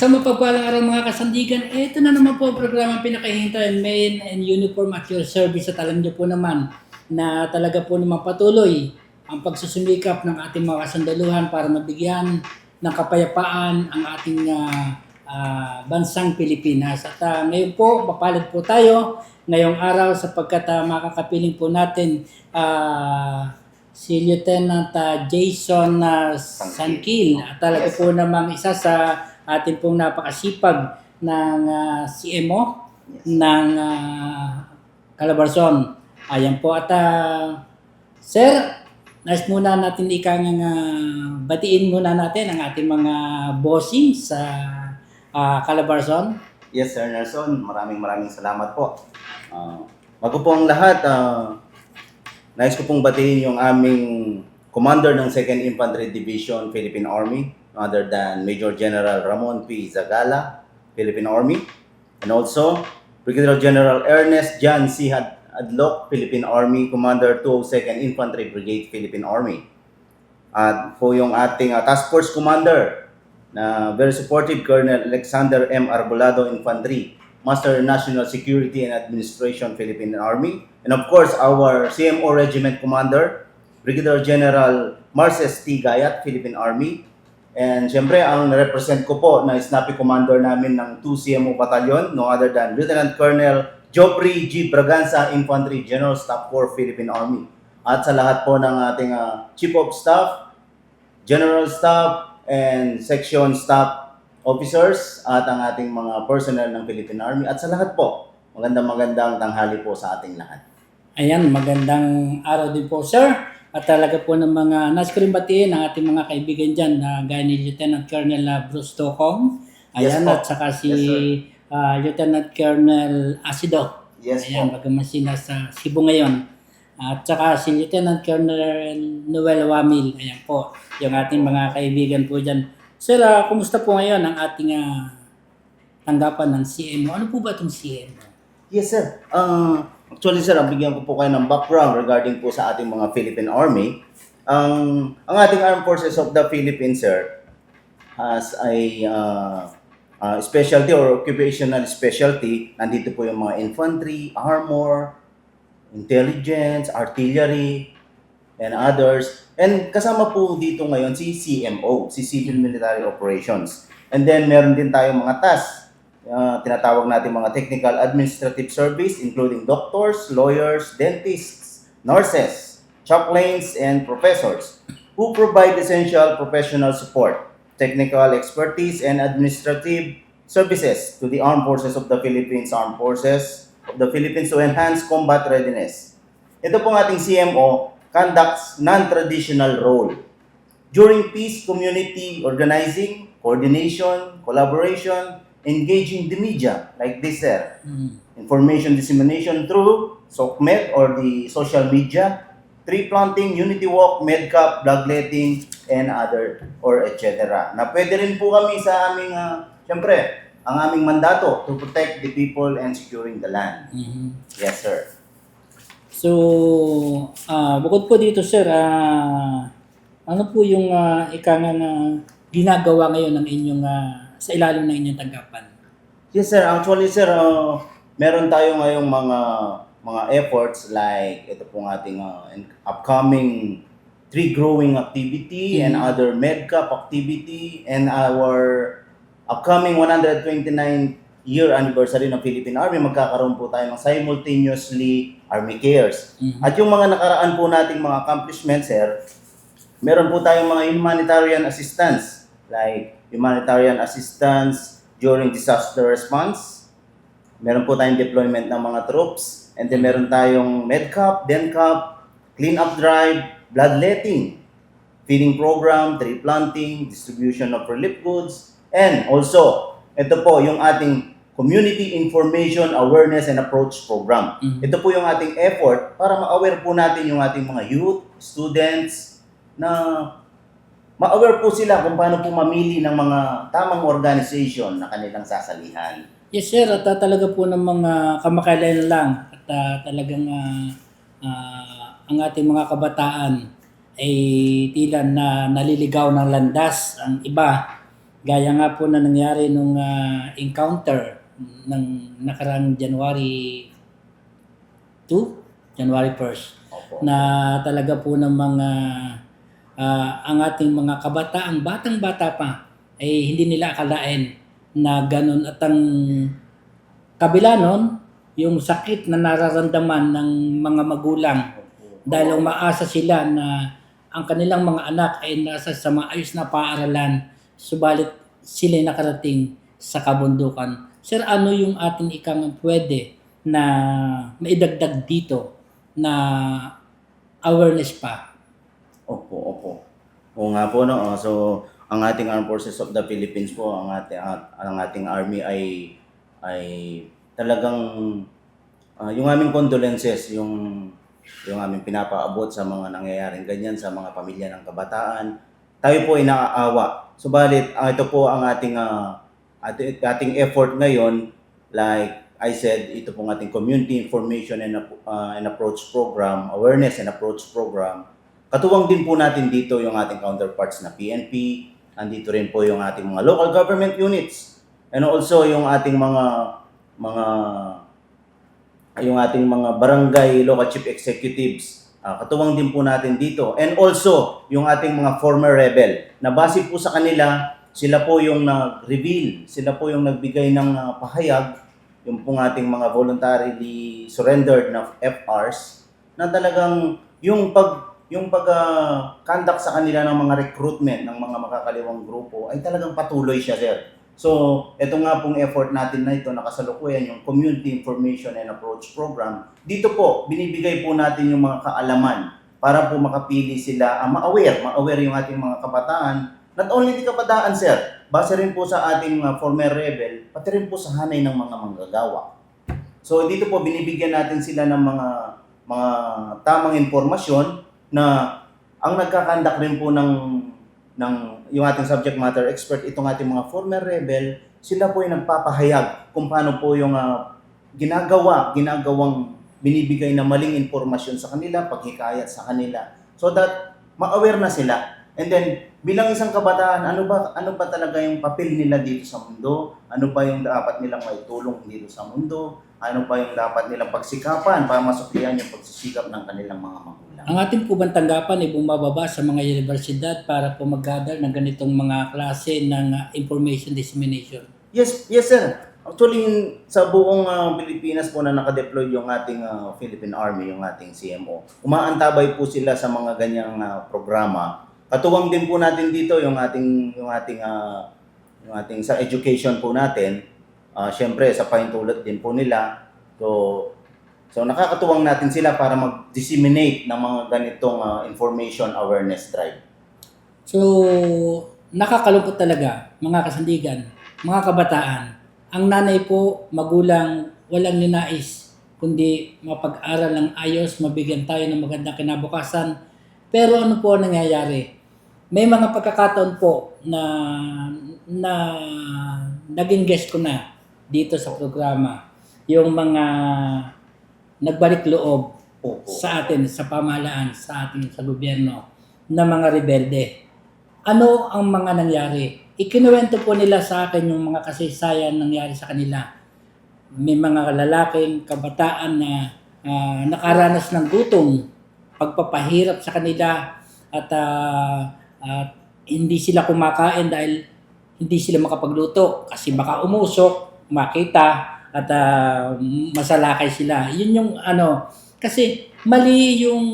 Isang mapagpalang araw mga kasandigan. Ito na naman po ang programa pinakahihintayan, Men and Uniform at Your Service. At alam niyo po naman na talaga po naman patuloy ang pagsusumikap ng ating mga kasandaluhan para mabigyan ng kapayapaan ang ating bansang Pilipinas. At ngayon po, mapalad po tayo ngayong araw sapagkat makakapiling po natin si Lieutenant Jason Sankil. At talaga po namang isa sa ating pong napakasipag ng CMO ng Calabarzon. Ayan po at Sir, nais muna natin batiin muna natin ang ating mga bossing sa Calabarzon. Yes, Sir Nelson. Maraming salamat po. Bago po ang lahat, nais ko pong batiin yung aming Commander ng 2nd Infantry Division, Philippine Army, other than Major General Ramon P. Zagala, Philippine Army, and also Brigadier General Ernest John C. Adloc, Philippine Army, Commander 202nd Infantry Brigade, Philippine Army. At po yung ating Task Force Commander, na very supportive, Colonel Alexander M. Arbolado, Infantry, Master National Security and Administration, Philippine Army. And of course, our CMO Regiment Commander, Brigadier General Marces T. Gayat, Philippine Army. And siyempre, ang represent ko po na snappy commander namin ng 2 CMO Battalion, no other than Lieutenant Colonel Joffrey G. Braganza, Infantry General Staff Corps, Philippine Army. At sa lahat po ng ating Chief of Staff, General Staff, and Section Staff Officers, at ang ating mga personnel ng Philippine Army. At sa lahat po, magandang tanghali po sa ating lahat. Ayan, magandang araw din po, Sir. At talaga po ng mga nais ko rin batiin ang ating mga kaibigan dyan na gaya ni Lieutenant Colonel Bruce Tocong. Ayan, Yes, at saka si Yes, Lieutenant Colonel Asido. Yes, ayan, po. bagaman sila sa Cebu ngayon. At saka si Lieutenant Colonel Noel Wamil. Ayan po, yung ating mga kaibigan po dyan. Sir, kumusta po ngayon ang ating tanggapan ng CMO? Ano po ba itong CMO? Yes, sir. Actually, sir, bigyan ko po kayo ng background regarding po sa ating mga Philippine Army. Ang ating Armed Forces of the Philippines, sir, has a specialty or occupational specialty. Nandito po yung mga infantry, armor, intelligence, artillery, and others. And kasama po dito ngayon si CMO, si Civil Military Operations. And then meron din tayong mga tasks. Tinatawag natin mga technical administrative service, including doctors, lawyers, dentists, nurses, chaplains, and professors who provide essential professional support, technical expertise, and administrative services to the Armed Forces of the Philippines, Armed Forces of the Philippines to enhance combat readiness. Ito pong ating CMO conducts non-traditional role during peace, community organizing, coordination, collaboration, engaging the media like this, sir. Information dissemination through SOCMED or the social media, tree planting, unity walk, medcap, bloodletting, and other or etc. Na pwede rin po kami sa aming, siyempre, ang aming mandato to protect the people and securing the land. Yes, sir. So, bukod po dito, sir, ano po yung ginagawa ngayon ng inyong sa ilalim ng inyong tanggapan? Yes, sir. Actually, sir, meron tayo ngayong mga efforts like ito pong ating upcoming tree growing activity and other medcap activity and our upcoming 129th year anniversary ng Philippine Army. Magkakaroon po tayo ng simultaneously Army Cares. At yung mga nakaraan po nating mga accomplishments, sir, meron po tayong mga humanitarian assistance like humanitarian assistance during disaster response. Meron po tayong deployment ng mga troops. And then meron tayong medcap, dencap, clean-up drive, bloodletting, feeding program, tree planting, distribution of relief goods. And also, ito po yung ating Community Information Awareness and Approach Program. Ito po yung ating effort para ma-aware po natin yung ating mga youth, students, na ma-aware po sila kung paano po mamili ng mga tamang organization na kanilang sasalihan. Yes, sir. At talaga po ng mga kamakailan lang at talagang ang ating mga kabataan ay tila na naliligaw ng landas. Ang iba Gaya nga po na nangyari nung encounter ng nakarang January 2, January 1st, Opo. na talaga po ng mga ang ating mga kabataang batang-bata pa ay hindi nila akalain na ganun at ang kabila nun, yung sakit na nararamdaman ng mga magulang dahil umaasa sila na ang kanilang mga anak ay nasa sa maayos na paaralan, subalit sila nakarating sa kabundukan. Sir, ano yung ating ikang pwede na maidagdag dito na awareness pa? Opo, opo. Oo nga po, no. So, ang ating Armed Forces of the Philippines po, ang ating army ay talagang yung aming condolences, yung aming pinapaabot sa mga nangyayaring ganyan sa mga pamilya ng kabataan. Tayo po ay naaawa. Subalit, ito po ang ating effort ngayon, like I said, ito pong ating Community Information and Approach Program, Awareness and Approach Program. Katuwang din po natin dito yung ating counterparts na PNP, andito rin po yung ating mga local government units, and also yung ating mga barangay local chief executives. Katuwang din po natin dito. And also, yung ating mga former rebel, na base po sa kanila, sila po yung nag-reveal, sila po yung nagbigay ng pahayag, yung pong ating mga voluntarily surrendered na FRs, na talagang yung pag-conduct sa kanila ng mga recruitment ng mga makakaliwang grupo ay talagang patuloy siya, sir. So, ito nga pong effort natin na ito, nakasalukuyan yung Community Information and Approach Program. Dito po, binibigay po natin yung mga kaalaman para po makapili sila, ma-aware yung ating mga kabataan. Not only the kabataan, sir, base rin po sa ating former rebel, pati rin po sa hanay ng mga manggagawa. So, dito po, binibigyan natin sila ng mga tamang impormasyon na ang nagkakandak rin po ng yung ating subject matter expert, itong ating mga former rebel, sila po ay nagpapahayag kung paano po yung ginagawang binibigay na maling impormasyon sa kanila, paghikayat sa kanila. So that ma-aware na sila. And then, bilang isang kabataan, ano ba talaga yung papel nila dito sa mundo? Ano ba yung dapat nilang maitulong dito sa mundo? Ano ba yung dapat nilang pagsikapan para masuklian yung pagsisikap ng kanilang mga magulang? Ang ating po bang tanggapan ay bumababa sa mga universidad para po mag-gather ng ganitong mga klase ng information dissemination? Yes, sir. Actually, sa buong Pilipinas po na nakadeploy yung ating Philippine Army, yung ating CMO, umaantabay po sila sa mga ganyang programa. Katuwang din po natin dito yung ating sa education po natin. Syempre, sa pahintulot din po nila. So nakakatuwang natin sila para mag-disseminate ng mga ganitong information awareness drive. So, nakakalungkot talaga, mga kasandigan, mga kabataan. Ang nanay po, magulang, walang ninais, kundi mapag-aral ng ayos, mabigyan tayo ng magandang kinabukasan. Pero ano po ang nangyayari? May mga pagkakataon po na naging guest ko na dito sa programa. Yung mga nagbalik loob sa atin, sa pamahalaan, sa gobyerno, na mga rebelde. Ano ang mga nangyari? Ikinuwento po nila sa akin yung mga kasaysayan nangyari sa kanila. May mga lalaking kabataan na nakaranas ng gutom, pagpapahirap sa kanila at hindi sila kumakain dahil hindi sila makapagluto kasi baka umusok, makita at masalakay sila. Yun yung kasi mali yung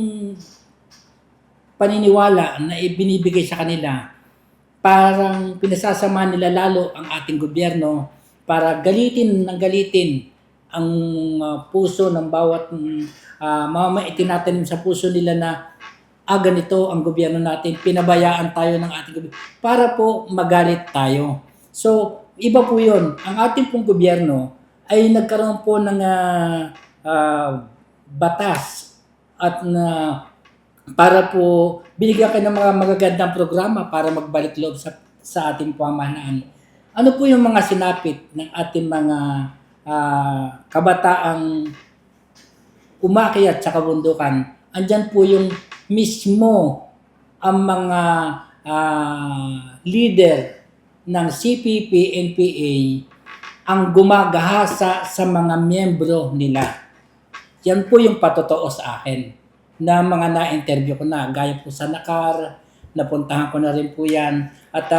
paniniwala na ibinibigay sa kanila. Parang pinasasama nila lalo ang ating gobyerno para galitin ang puso ng bawat mamaitin natin sa puso nila na ganito ang gobyerno natin, pinabayaan tayo ng ating gobyerno para po magalit tayo. So, iba po yun. Ang ating pong gobyerno ay nagkaroon po ng batas at para po binigyan kayo ng mga magagandang programa para magbalik loob sa ating pamahalaan. Ano po yung mga sinapit ng ating mga kabataang umakyat sa kabundukan? Andyan po yung mismo ang mga leader ng CPP, NPA ang gumagahasa sa mga miyembro nila. Yan po yung patotoo sa akin na mga na-interview ko na. Gaya po sa Nakar, napuntahan ko na rin po yan. At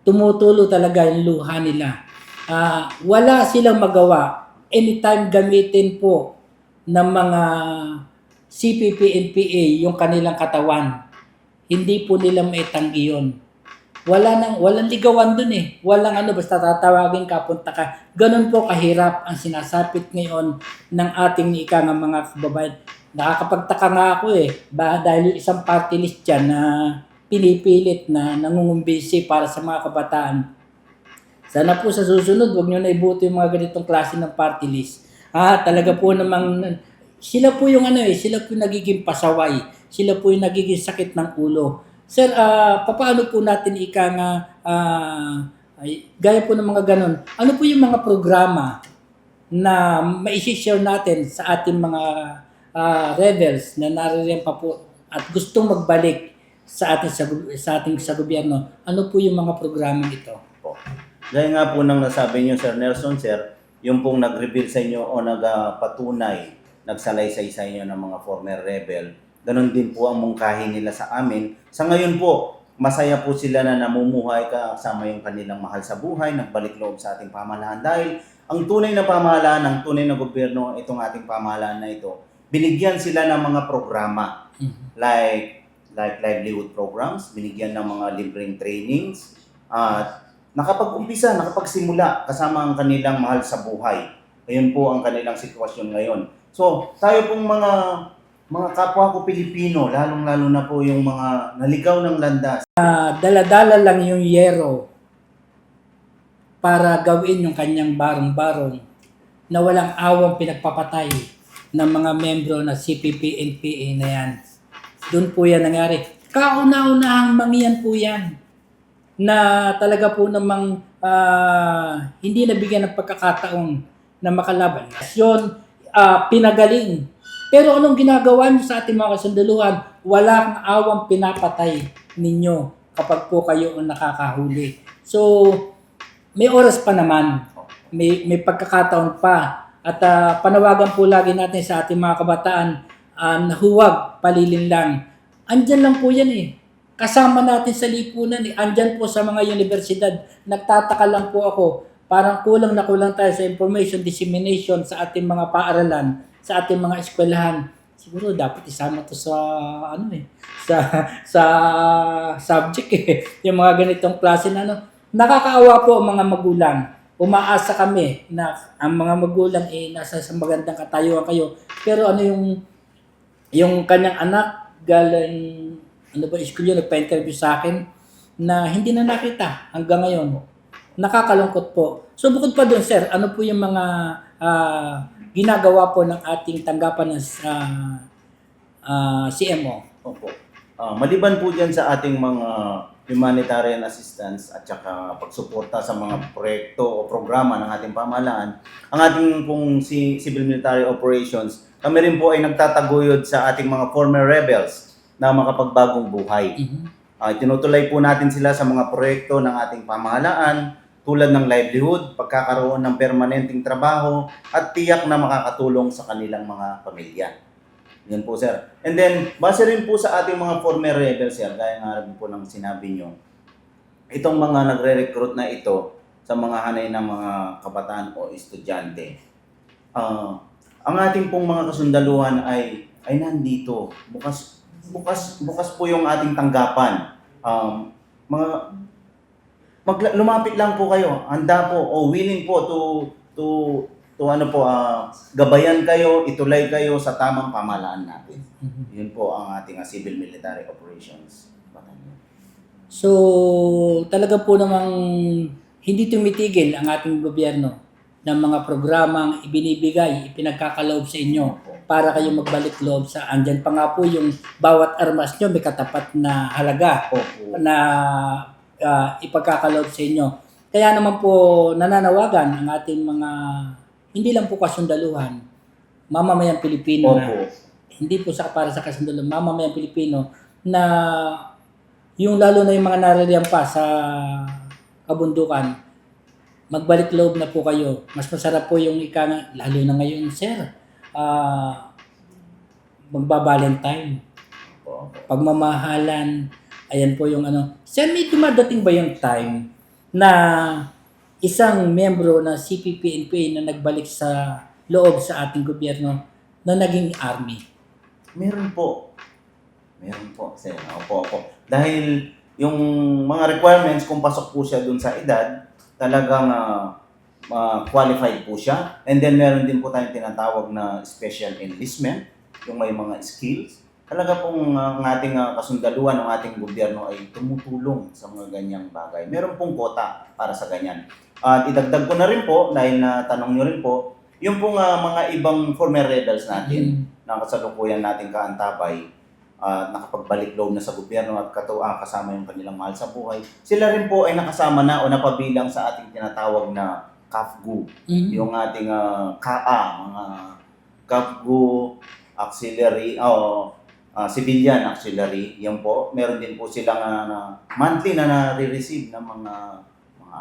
tumutulo talaga yung luha nila. Wala silang magawa. Anytime gamitin po ng mga CPP, NPA yung kanilang katawan. Hindi po nila maitanggi yun. Walang ligawan dun eh. Walang basta tatawagin ka, punta ka. Ganun po kahirap ang sinasapit ngayon ng ating mga kababayan. Nakakapagtaka nga ako dahil yung isang party list dyan na pinipilit na nangungumbisi para sa mga kabataan. Sana po sa susunod, huwag nyo na ibuto yung mga ganitong klase ng party list. Talaga po namang, sila po yung sila po yung nagiging pasaway. Sila po yung nagiging sakit ng ulo. Sir, paano po natin gaya po ng mga ganon, ano po yung mga programa na mai-share natin sa ating mga rebels na naririyan pa po at gustong magbalik sa ating sa gobyerno? Ano po yung mga programang ito? Po. Gaya nga po nang nasabi niyo, Sir Nelson, Sir, yung pong nag-reveal sa inyo o nagpatunay, nagsalaysay sa inyo ng mga former rebel, ganon din po ang mungkahi nila sa amin. Sa ngayon po, masaya po sila na namumuhay kasama yung kanilang mahal sa buhay, nagbalik loob sa ating pamahalaan. Dahil ang tunay na pamahalaan, ang tunay na gobyerno, itong ating pamahalaan na ito, binigyan sila ng mga programa like livelihood programs, binigyan ng mga libreng trainings, at nakapag-umpisa, nakapagsimula kasama ang kanilang mahal sa buhay. Ayun po ang kanilang sitwasyon ngayon. So, tayo pong mga kapwa ko Pilipino, lalong-lalo na po yung mga naligaw ng landas. Dala-dala lang yung yero para gawin yung kanyang barong-barong na walang awang pinagpapatay ng mga membro na CPP, NPA na yan. Doon po yan nangyari. Kauna-unahang mangyan po yan na talaga po namang hindi nabigyan ng pagkakataon na makalaban. Yun, pinagaling. Pero anong ginagawa niyo sa ating mga kasundaluhan? Walang awang pinapatay ninyo kapag po kayo ang nakakahuli. So, may oras pa naman. May pagkakataon pa. At panawagan po lagi natin sa ating mga kabataan na huwag palilin lang. Andyan lang po yan Kasama natin sa lipunan Andyan po sa mga universidad. Nagtataka lang po ako. Parang kulang na kulang tayo sa information dissemination sa ating mga paaralan, sa ating mga eskwelahan. Siguro dapat isama to sa sa subject yung mga ganitong klase na nakakaawa po ang mga magulang. Umaasa kami na ang mga magulang nasa sa magandang katayuan kayo. Pero yung kanyang anak galing school yun, nagpa-interview sa akin na hindi na nakita hanggang ngayon. Nakakalungkot po. So bukod pa doon, sir, ano po yung mga ginagawa po ng ating tanggapan ng CMO? Opo. Maliban po dyan sa ating mga humanitarian assistance at saka pagsuporta sa mga proyekto o programa ng ating pamahalaan, ang ating pong civil military operations, kami rin po ay nagtataguyod sa ating mga former rebels na makapagbagong buhay. Tinutuloy po natin sila sa mga proyekto ng ating pamahalaan tulad ng livelihood, pagkakaroon ng permanenteng trabaho at tiyak na makakatulong sa kanilang mga pamilya. Yan po, sir. And then, base rin po sa ating mga former rebels, sir, gaya nga rin po ng sinabi nyo, itong mga nagre-recruit na ito sa mga hanay ng mga kabataan o estudyante, ang ating pong mga kasundaluhan ay nandito. Bukas po yung ating tanggapan. Lumapit lang po kayo. Handa po o willing po to gabayan kayo, itulay kayo sa tamang pamahalaan natin. Yun po ang ating civil military operations. So, talaga po namang hindi tumitigil ang ating gobyerno ng mga programang ibinibigay, ipinagkakaloob sa inyo para kayo magbalik loob sa andyan pa nga po yung bawat armas nyo may katapat na halaga na ipagkakaloob sa inyo. Kaya naman po nananawagan ang ating mga hindi lang po kasundaluhan, mamamayang Pilipino na hindi po para sa kasundaluhan, mamamayang Pilipino na yung lalo na yung mga naririyan pa sa kabundukan, magbalik loob na po kayo. Mas masarap po yung lalo na ngayon, sir, magba-Valentine, Opo. pagmamahalan, ayan po yung ano. Sir, may dumadating ba yung time na isang membro ng CPP-NPA na nagbalik sa loob sa ating gobyerno na naging army? Meron po. Meron po, sir. Opo. Dahil yung mga requirements, kung pasok po siya dun sa edad, talagang qualified po siya. And then meron din po tayong tinatawag na special enlistment, yung may mga skills. Talaga pong ang ating kasundaluhan ng ating gobyerno ay tumutulong sa mga ganyang bagay. Meron pong quota para sa ganyan. At idagdag ko na rin po, dahil na tanong nyo rin po, yung pong mga ibang former rebels natin na kasalukuyan nating kaantabay, nakapagbalik loob na sa gobyerno at kasama yung kanilang mahal sa buhay, sila rin po ay nakasama na o napabilang sa ating tinatawag na CAFGU. Yung ating KA, mga CAFGU, auxiliary, civilian auxiliary, yan po. Meron din po silang monthly na nare-receive ng mga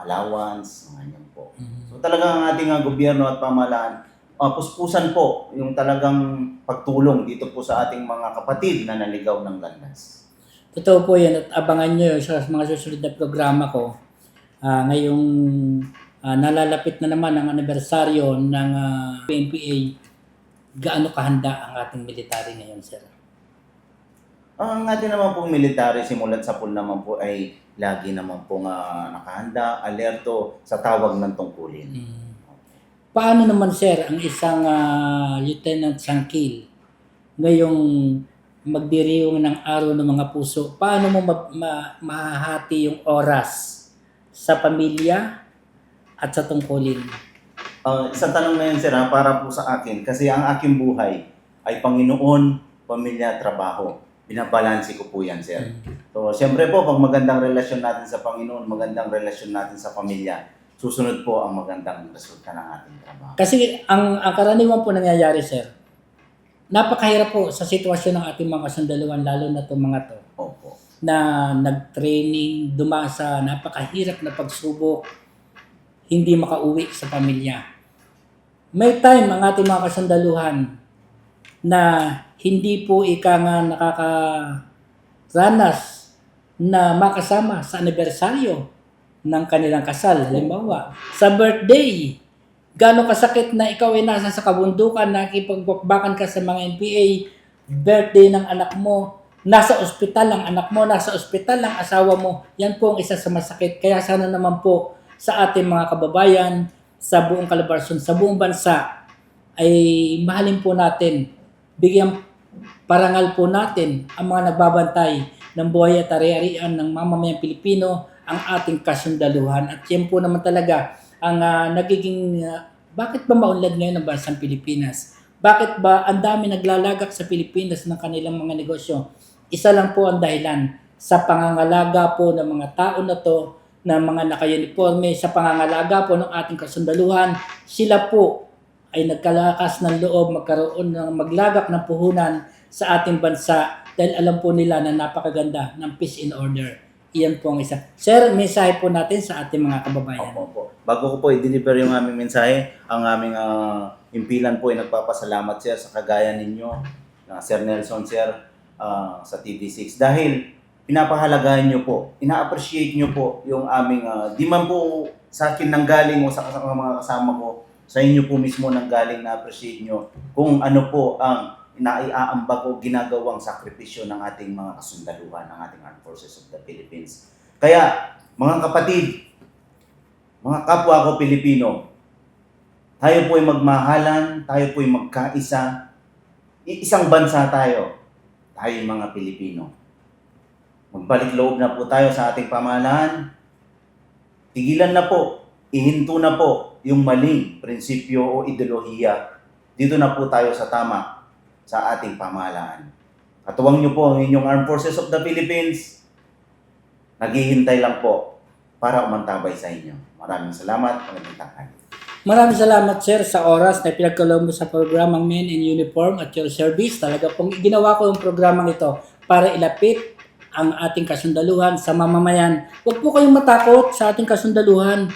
allowance, mga yan po. So talagang ang ating gobyerno at pamahalaan, puspusan po yung talagang pagtulong dito po sa ating mga kapatid na naligaw ng landas. Totoo po yan at abangan nyo sa mga susunod na programa ko. Ngayong nalalapit na naman ang anibersaryo ng PNPA, gaano kahanda ang ating military ngayon, sir? Ang ating naman pong military simulat sa pool naman po ay lagi naman pong nakahanda, alerto sa tawag ng tungkulin. Paano naman, sir, ang isang Lieutenant Sangkil ngayong magdiriwang ng araw ng mga puso? Paano mo mahahati yung oras sa pamilya at sa tungkulin? Isang tanong na yun, sir, para po sa akin. Kasi ang aking buhay ay Panginoon, pamilya, trabaho. Binabalansi ko po yan, sir. So, siyempre po, pag magandang relasyon natin sa Panginoon, magandang relasyon natin sa pamilya, susunod po ang magandang resulta ng ating trabaho. Kasi ang karaniwan po nangyayari, sir, napakahirap po sa sitwasyon ng ating mga kasundaluhan, lalo na itong mga to, Opo. na nag-training, dumasa, napakahirap na pagsubok, hindi makauwi sa pamilya. May time ang ating mga kasundaluhan na hindi po nakakaranas na makasama sa anibersaryo ng kanilang kasal. Halimbawa, sa birthday, gaano kasakit na ikaw ay nasa sa kabundukan, nakipagbakbakan ka sa mga NPA, birthday ng anak mo, nasa ospital ang anak mo, nasa ospital ang asawa mo, yan po ang isa sa masakit. Kaya sana naman po sa ating mga kababayan, sa buong Calabarzon, sa buong bansa, ay mahalin po natin, bigyan parangal po natin ang mga nagbabantay ng buhay at ari-arian ng mamamayang Pilipino, ang ating kasundaluhan. At yan po naman talaga ang nagiging, bakit ba maunlad ngayon ang bansang Pilipinas? Bakit ba ang dami naglalagak sa Pilipinas ng kanilang mga negosyo? Isa lang po ang dahilan, sa pangangalaga po ng mga tao na to, ng mga naka-uniforme, sa pangangalaga po ng ating kasundaluhan, sila po ay nagkalakas ng loob magkaroon ng maglagak ng puhunan sa ating bansa dahil alam po nila na napakaganda ng peace and order. Iyan po ang isa. Sir, mensahe po natin sa ating mga kababayan. Opo. Bago ko po i-deliver yung aming mensahe, ang aming impilan po ay nagpapasalamat, sir, sa kagaya ninyo, Sir Nelson, sir, sa TV6. Dahil pinapahalagahan nyo po, ina-appreciate nyo po yung aming, di man po sa akin nanggaling o sa mga kasama ko, sa inyo po mismo nanggaling na appreciate nyo kung ano po ang naiaambag o ginagawang sakripisyo ng ating mga kasundaluhan, ng ating Armed Forces of the Philippines. Kaya, mga kapatid, mga kapwa ko Pilipino, tayo po ay magmahalan, tayo po ay magkaisa, isang bansa tayo, tayong mga Pilipino. Magbalik loob na po tayo sa ating pamahalaan, tigilan na po, ihinto na po yung maling prinsipyo o ideolohiya. Dito na po tayo sa tama sa ating pamahalaan. Katuwang nyo po ang inyong Armed Forces of the Philippines. Naghihintay lang po para umantabay sa inyo. Maraming salamat. Magandang tanghali. Maraming salamat, sir, sa oras na pinagkaloob mo sa programang Men in Uniform at Your Service. Talaga pong ginawa ko yung programang ito para ilapit ang ating kasundaluhan sa mamamayan. Huwag po kayong matakot sa ating kasundaluhan.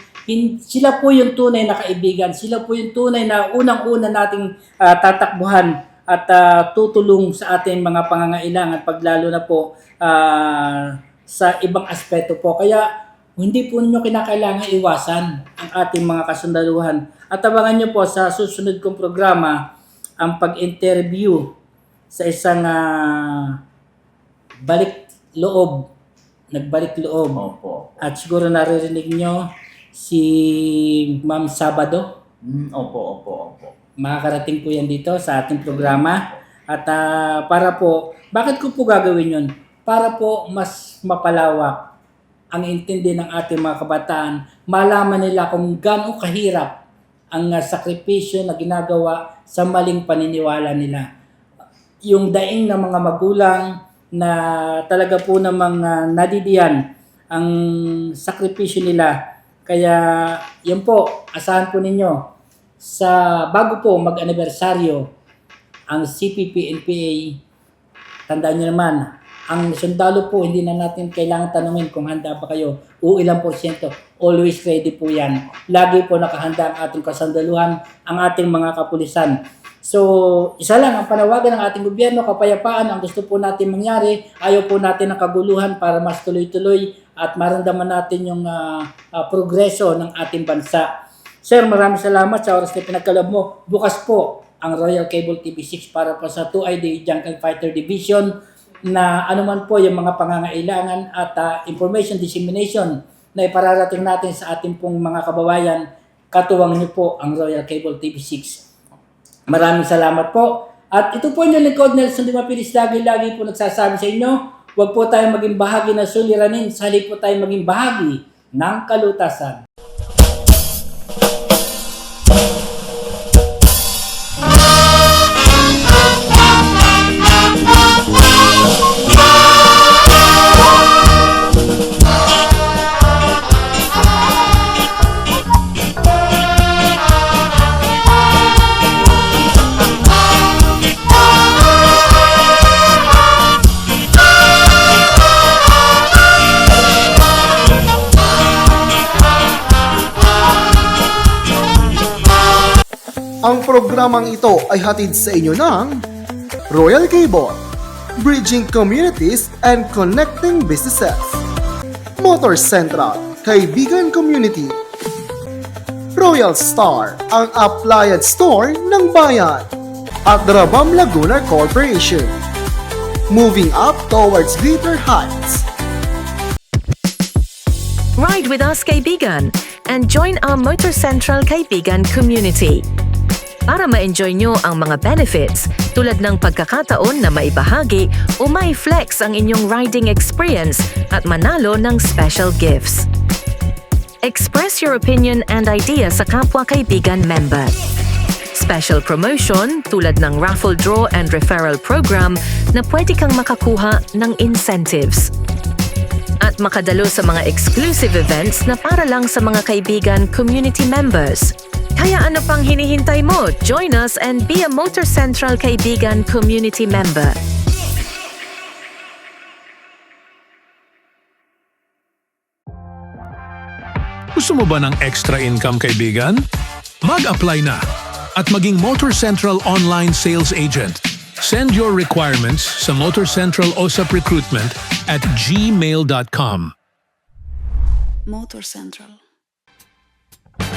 Sila po yung tunay na kaibigan. Sila po yung tunay na unang-una nating tatakbuhan at tutulong sa ating mga pangangailangan paglalo na po sa ibang aspeto po. Kaya hindi po ninyo kinakailangan iwasan ang ating mga kasundaluhan. At abangan nyo po sa susunod kong programa ang pag-interview sa isang nagbalik loob. Opo. At siguro naririnig nyo si Ma'am Sabado. Opo. Makakarating po yan dito sa ating programa. At para po, bakit ko po gagawin yun? Para po mas mapalawak ang intindi ng ating mga kabataan, malaman nila kung gaano kahirap ang sakripisyo na ginagawa sa maling paniniwala nila. Yung daing ng mga magulang na talaga po namang nadidiyan ang sakripisyo nila. Kaya yun po, asahan po ninyo sa bago po mag-anibersaryo ang CPP-NPA, tandaan nyo naman, ang sundalo po, hindi na natin kailangan tanungin kung handa ba kayo o ilang porsyento. Always ready po yan. Lagi po nakahanda ang ating kasundaluhan, ang ating mga kapulisan. So, isa lang ang panawagan ng ating gobyerno, kapayapaan ang gusto po natin mangyari. Ayaw po natin ng kaguluhan para mas tuloy-tuloy at maramdaman natin yung progreso ng ating bansa. Sir, maraming salamat sa oras na pinagkaloob mo. Bukas po ang Royal Cable TV6 para po sa 2ID Jungle Fighter Division na anuman po yung mga pangangailangan at information dissemination na ipararating natin sa ating pong mga kababayan, katuwang niyo po ang Royal Cable TV6. Maraming salamat po. At ito po yung lingkod, Nelson Di Mapilis, lagi po nagsasabi sa inyo, huwag po tayong maging bahagi ng suliranin, sa halip po tayong maging bahagi ng kalutasan. Ang programang ito ay hatid sa inyo ng Royal Cable, Bridging Communities and Connecting Businesses, Motor Central, Kaibigan Community, Royal Star, ang appliance store ng bayan, at Rabam Laguna Corporation. Moving up towards greater heights. Ride with us, Kaibigan, and join our Motor Central Kaibigan community. Para ma-enjoy nyo ang mga benefits tulad ng pagkakataon na maibahagi o mai-flex ang inyong riding experience at manalo ng special gifts. Express your opinion and idea sa kapwa kaibigan member. Special promotion tulad ng raffle draw and referral program na pwede kang makakuha ng incentives. At makadalo sa mga exclusive events na para lang sa mga kaibigan community members. Kaya ano pang hinihintay mo? Join us and be a Motor Central Kaibigan community member. Gusto mo ba ng extra income, kaibigan? Mag-apply na at maging Motor Central online sales agent. Send your requirements sa Motor Central OSAP Recruitment at gmail.com. Motor Central.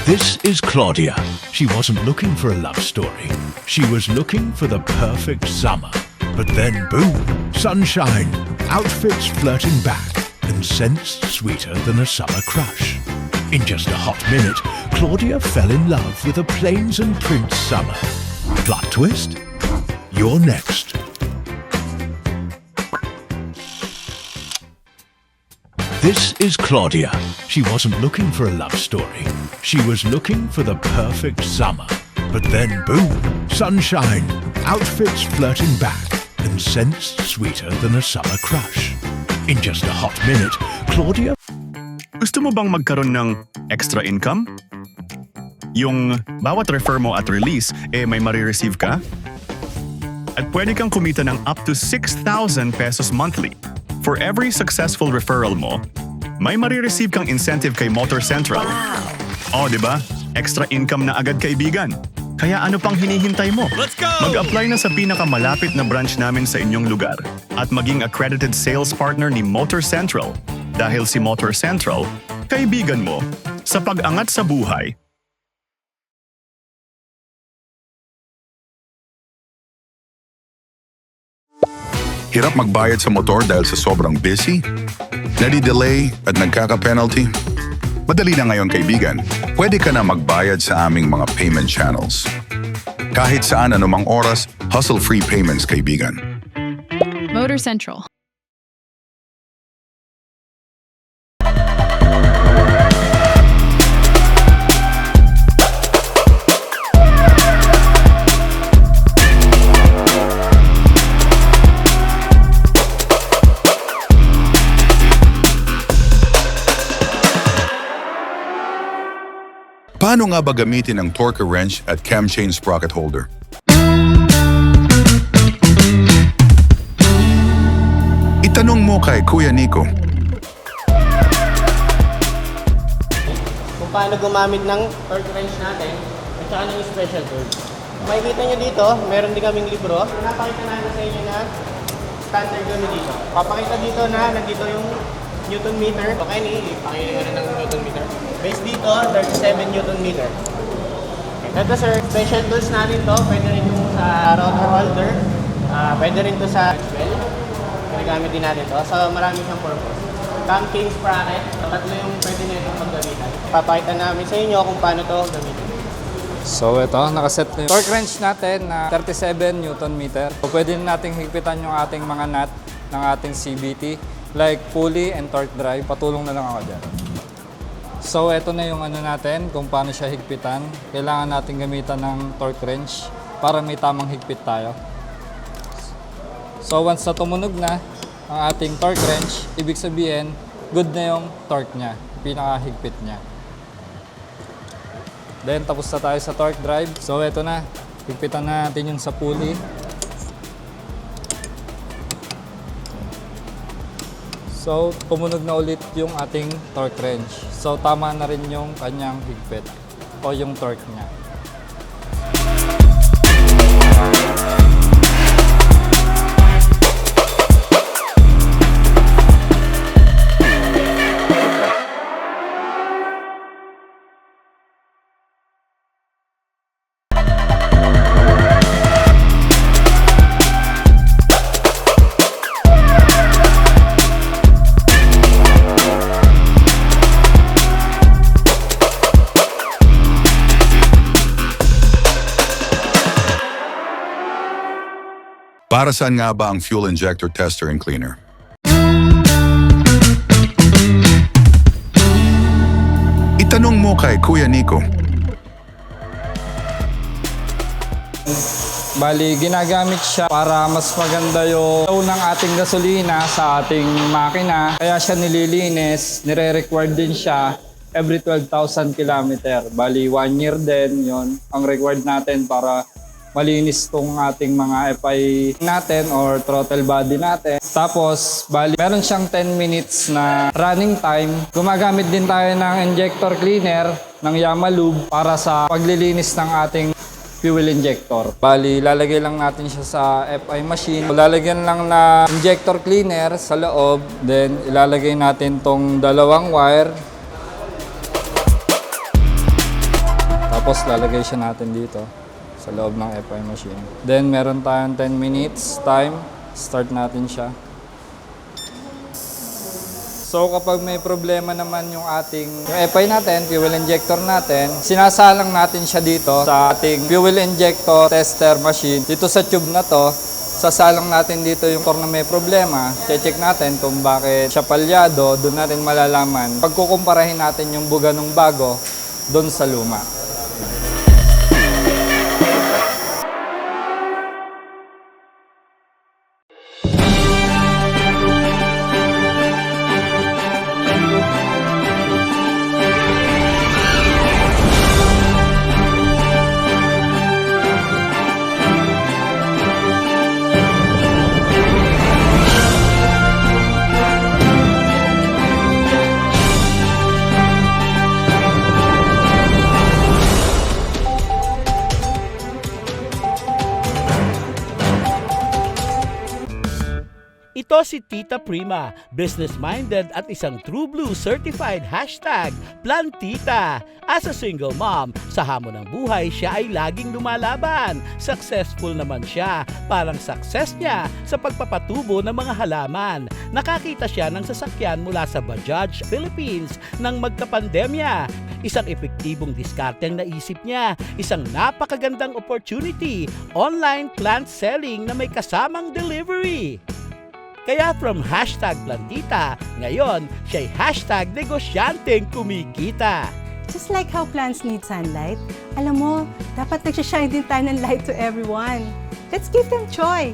This is Claudia. She wasn't looking for a love story. She was looking for the perfect summer. But then, boom, sunshine, outfits flirting back, and scents sweeter than a summer crush. In just a hot minute, Claudia fell in love with a Plains and Prince summer. Plot twist? You're next. This is Claudia. She wasn't looking for a love story. She was looking for the perfect summer. But then, boom, sunshine, outfits flirting back, and scents sweeter than a summer crush. In just a hot minute, Claudia... Gusto mo bang magkaroon ng extra income? Yung bawat refer mo at release, may marireceive ka? At pwede kang kumita ng up to 6,000 pesos monthly. For every successful referral mo, may marireceive kang incentive kay Motor Central. Oh, di ba? Extra income na agad, kaibigan. Kaya ano pang hinihintay mo? Let's go! Mag-apply na sa pinakamalapit na branch namin sa inyong lugar at maging accredited sales partner ni Motor Central. Dahil si Motor Central, kaibigan mo sa pag-angat sa buhay. Hirap magbayad sa motor dahil sa sobrang busy? Nadi-delay at nagkaka-penalty? Madali na ngayon, kaibigan. Pwede ka na magbayad sa aming mga payment channels. Kahit saan anumang oras, hustle-free payments, kaibigan. Motor Central. Paano nga ba gamitin ang torque wrench at cam chain sprocket holder? Itanong mo kay Kuya Nico. Kung paano gumamit ng torque wrench natin at saka ng special tools. Makikita nyo dito, meron din kaming libro. Napakita natin sa inyo na standard gano'n dito. Papakita dito na nandito yung Newton meter. Okay, pakinggan nyo rin ng Newton meter. Base dito, 37 Newton meter. Ito sir, special tools natin to. Pwede rin ito sa rotor holder. Pwede rin ito sa well. Ginagamit din natin to. So marami siyang purpose. Cam chain sprocket. Tatlo yung pwede nyo itong paggamitan. Papakita namin sa inyo kung paano to gamitin. So ito, nakaset na yung torque wrench natin na 37 Newton meter. So, pwede nating higpitan yung ating mga nut ng ating CVT like pulley and torque drive. Patulong na lang ako dyan. So ito na yung ano natin, kung paano siya higpitan. Kailangan natin gamitan ng torque wrench para may tamang higpit tayo. So once na tumunog na ang ating torque wrench, ibig sabihin, good na yung torque niya, pinaka-higpit niya. Then tapos na tayo sa torque drive. So ito na, higpitan na natin yung sa pulley. So tumunog na ulit yung ating torque wrench. So tama na rin yung kanyang higpit o yung torque niya. Para saan nga ba ang fuel injector tester and cleaner? Itanong mo kay Kuya Nico. Bali, ginagamit siya para mas maganda yung flow ng ating gasolina sa ating makina. Kaya siya nililinis, nire-required din siya every 12,000 km. Bali, 1 year din yon ang required natin para malinis tong ating mga FI natin or throttle body natin. Tapos, bali, meron siyang 10 minutes na running time. Gumagamit din tayo ng injector cleaner ng Yamalube para sa paglilinis ng ating fuel injector. Bali, lalagay lang natin siya sa FI machine. Lalagyan lang na injector cleaner sa loob. Then, ilalagay natin tong dalawang wire. Tapos, lalagay siya natin dito sa loob ng FI machine. Then, meron tayong 10 minutes time. Start natin siya. So, kapag may problema naman yung FI natin, fuel injector natin, sinasalang natin siya dito sa ating fuel injector tester machine. Dito sa tube na to, sasalang natin dito yung motor na may problema. Check natin kung bakit siya palyado, doon natin malalaman. Pagkukumparahin natin yung buga ng bago doon sa luma. Ito si Tita Prima, business-minded at isang True Blue certified #Plantita. As a single mom, sa hamon ng buhay siya ay laging lumalaban. Successful naman siya, parang success niya sa pagpapatubo ng mga halaman. Nakakita siya ng sasakyan mula sa Bajaj Philippines nang magkapandemya. Isang epektibong diskarte ang naisip niya, isang napakagandang opportunity, online plant selling na may kasamang delivery. Kaya from #Plantita, ngayon siya'y #negosyanteng kumikita. Just like how plants need sunlight, alam mo, dapat nagsashine din tayo ng light to everyone. Let's give them joy.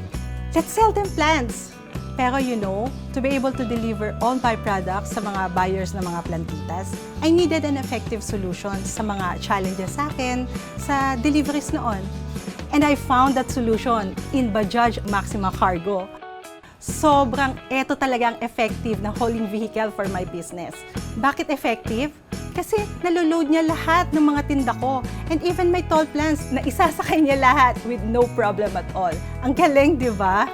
Let's sell them plants. Pero you know, to be able to deliver all my products sa mga buyers ng mga plantitas, I needed an effective solution sa mga challenges sa akin sa deliveries noon. And I found that solution in Bajaj Maxima Cargo. Sobrang eto talagang effective na hauling vehicle for my business. Bakit effective? Kasi naloload niya lahat ng mga tinda ko. And even my tall plants, na isasakay niya lahat with no problem at all. Ang galing, di ba?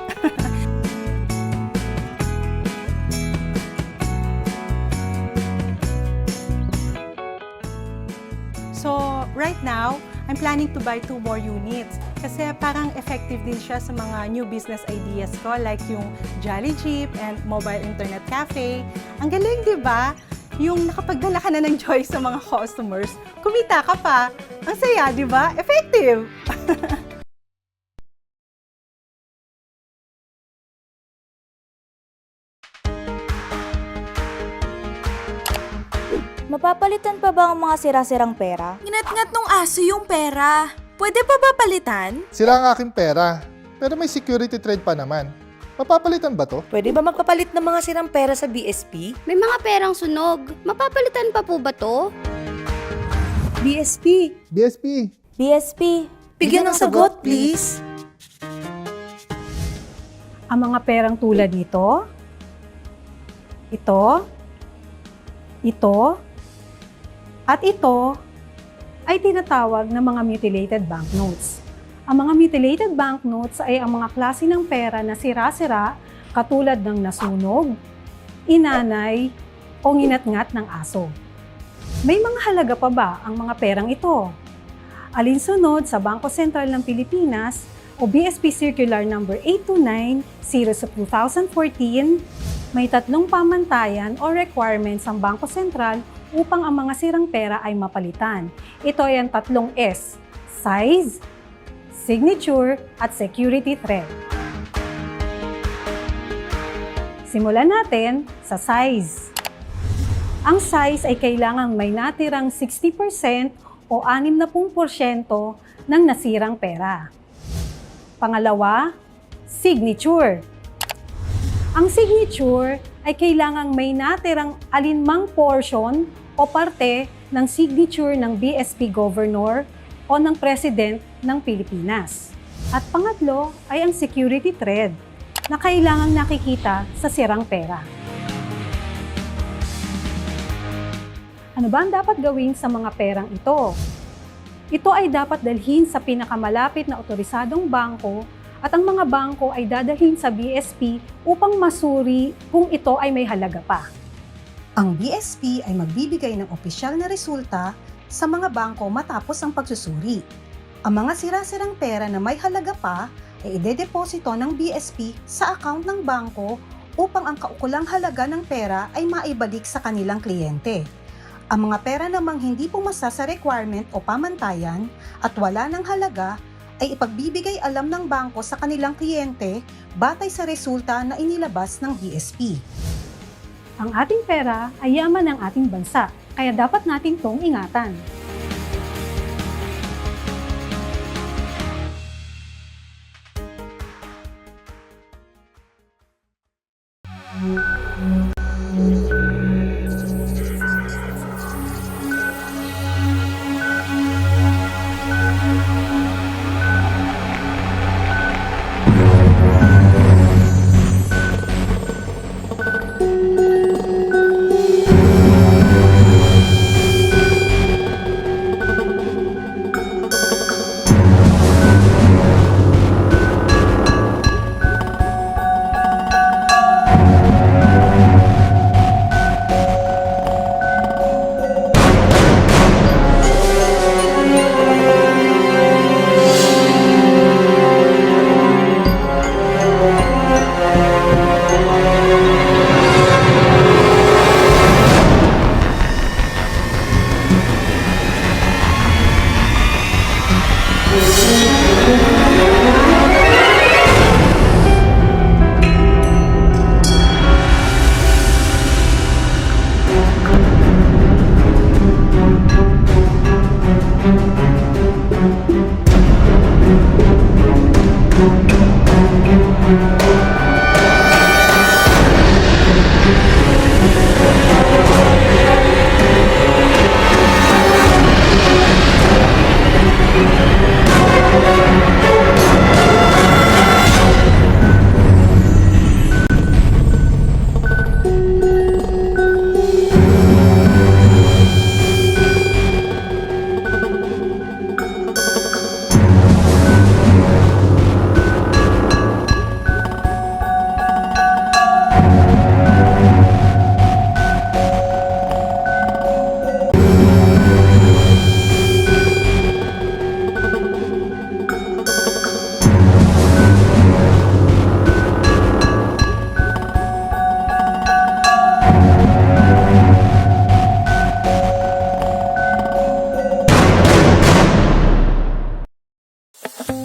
So, right now, I'm planning to buy 2 more units kasi parang effective din siya sa mga new business ideas ko like yung Jolly Jeep and mobile internet cafe. Ang galing, di ba? Yung nakapagdala ka na ng joy sa mga customers, kumita ka pa. Ang saya, di ba? Effective! Mapapalitan pa ba ang mga sira-sirang pera? Nginat-ngat nung aso yung pera. Pwede pa ba palitan? Sila ang aking pera, pero may security trade pa naman. Mapapalitan ba to? Pwede ba magpapalit ng mga sirang pera sa BSP? May mga perang sunog. Mapapalitan pa po ba to? BSP! BSP! BSP! Bigyan ng sagot, please! Ang mga perang tulad nito, ito, at ito ay tinatawag na mga mutilated banknotes. Ang mga mutilated banknotes ay ang mga klase ng pera na sira-sira katulad ng nasunog, inanay, o nginat-ngat ng aso. May mga halaga pa ba ang mga perang ito? Alinsunod sa Bangko Sentral ng Pilipinas o BSP Circular No. 829, Series of 2014, may 3 pamantayan o requirements ang Bangko Sentral upang ang mga sirang pera ay mapalitan. Ito ay ang 3 S: size, signature, at security thread. Simulan natin sa size. Ang size ay kailangang may natirang 60% o 60% ng nasirang pera. Pangalawa, signature. Ang signature ay kailangang may natirang alinmang portion o parte ng signature ng BSP Governor o ng President ng Pilipinas. At pangatlo ay ang security thread na kailangang nakikita sa sirang pera. Ano ba ang dapat gawin sa mga perang ito? Ito ay dapat dalhin sa pinakamalapit na otorisadong bangko at ang mga bangko ay dadalhin sa BSP upang masuri kung ito ay may halaga pa. Ang BSP ay magbibigay ng opisyal na resulta sa mga bangko matapos ang pagsusuri. Ang mga sira-sirang pera na may halaga pa ay idedeposito ng BSP sa account ng bangko upang ang kaukulang halaga ng pera ay maibalik sa kanilang kliyente. Ang mga pera namang hindi pumasa sa requirement o pamantayan at wala ng halaga ay ipagbibigay alam ng bangko sa kanilang kliyente batay sa resulta na inilabas ng BSP. Ang ating pera ay yaman ng ating bansa, kaya dapat natin itong ingatan.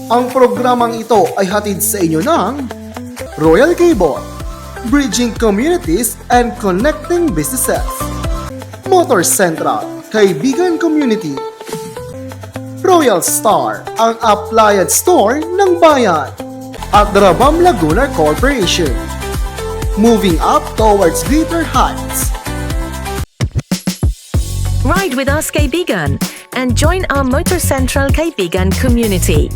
Ang programang ito ay hatid sa inyo ng Royal Cable, Bridging Communities and Connecting Businesses, Motor Central, Kaibigan Community, Royal Star, ang appliance store ng bayan, at Rabam Laguna Corporation. Moving up towards greater heights. Ride with us, Kaibigan, and join our Motor Central Kaibigan community.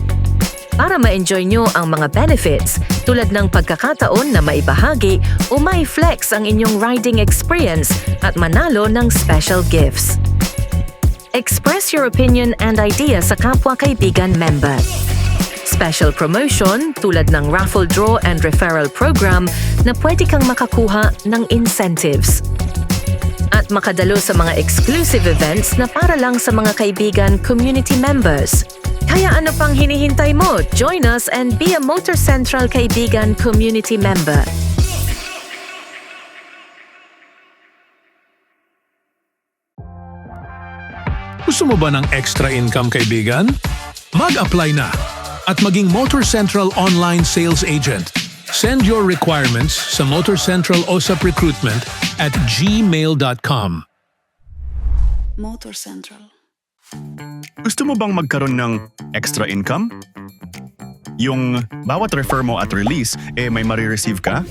Para ma-enjoy nyo ang mga benefits tulad ng pagkakataon na maibahagi o mai-flex ang inyong riding experience at manalo ng special gifts. Express your opinion and idea sa kapwa kaibigan member. Special promotion tulad ng raffle draw and referral program na pwede kang makakuha ng incentives. At makadalo sa mga exclusive events na para lang sa mga kaibigan community members. Kaya ano pang hinihintay mo? Join us and be a Motor Central Kaibigan community member. Gusto mo ba ng extra income, kaibigan? Mag-apply na at maging Motor Central online sales agent. Send your requirements sa Motor Central OSAP Recruitment at gmail.com. Motor Central. Gusto mo bang magkaroon ng extra income? Yung bawat refer mo at release, may marireceive ka?